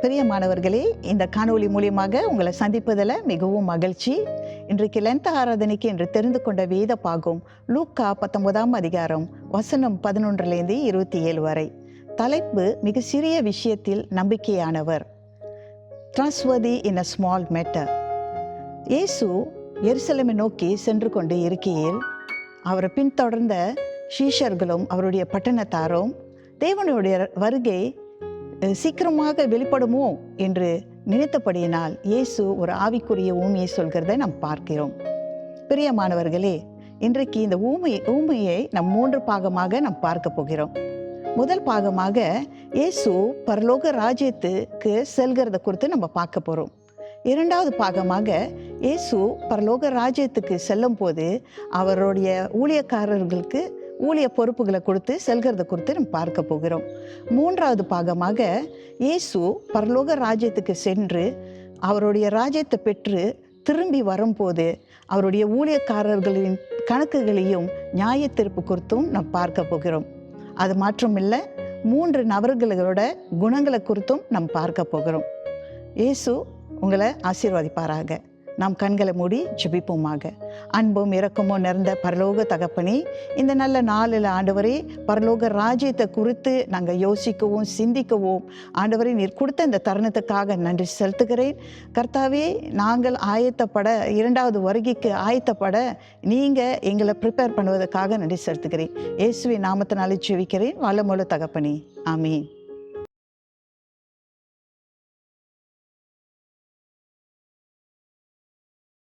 பிரியமானவர்களே, இந்த காணொளி மூலியமாக உங்களை சந்திப்பதில் மிகவும் மகிழ்ச்சி. இன்றைக்கு லென்த் ஆராதனைக்கு என்று தெரிந்து கொண்ட வேத பாகம் லூக்கா 19ஆம் அதிகாரம் வசனம் 11லேருந்து 27 வரை. தலைப்பு மிக சிறிய விஷயத்தில் நம்பிக்கையானவர். Trustworthy in a small matter. இயேசு எருசலேமை நோக்கி சென்று கொண்டு இருக்கையில் அவரை பின்தொடர்ந்த சீஷர்களும் அவருடைய பட்டணத்தாரும் தேவனுடைய வருகை சீக்கிரமாக வெளிப்படுமோ என்று நினைத்தபடியினால் இயேசு ஒரு ஆவிக்குரிய ஊமையை சொல்கிறதை நாம் பார்க்கிறோம். பிரியமானவர்களே, இன்றைக்கு இந்த ஊமையை நம் 3 பாகமாக நாம் பார்க்க போகிறோம். முதல் பாகமாக இயேசு பரலோக ராஜ்யத்துக்கு செல்கிறத குறித்து நம்ம பார்க்க போகிறோம். இரண்டாவது பாகமாக இயேசு பரலோக ராஜ்யத்துக்கு செல்லும் போது அவருடைய ஊழியக்காரர்களுக்கு ஊழிய பொறுப்புகளை கொடுத்து செல்கிறத குறித்து நம்ம பார்க்க போகிறோம். மூன்றாவது பாகமாக இயேசு பரலோக ராஜ்யத்துக்கு சென்று அவருடைய ராஜ்யத்தை பெற்று திரும்பி வரும்போது அவருடைய ஊழியக்காரர்களின் கணக்குகளையும் நியாய தீர்ப்பு குறித்தும் நாம் பார்க்க போகிறோம். அது மாற்றமில்லை, 3 நபர்களோட குணங்களை குறித்தும் நாம் பார்க்க போகிறோம். இயேசு உங்களை ஆசீர்வதிப்பாராக. நாம் கண்களை மூடி ஜெபிப்போமாக. அன்பும் இரக்கமும் நிறைந்த பரலோக தகப்பனே, இந்த நல்ல நாளில் ஆண்டவரே, பரலோக ராஜ்யத்தை குறித்து நாங்கள் யோசிக்கவும் சிந்திக்கவும் ஆண்டவரே நீர் கொடுத்த இந்த தருணத்துக்காக நன்றி செலுத்துகிறேன். கர்த்தாவே, நாங்கள் ஆயத்தப்பட, 2வது வருகைக்கு ஆயத்தப்பட நீங்கள் எங்களை ப்ரிப்பேர் பண்ணுவதற்காக நன்றி செலுத்துகிறேன். இயேசுவின் நாமத்தினாலே ஜெபிக்கிறேன், வல்லமையுள்ள தகப்பனே, ஆமீன்.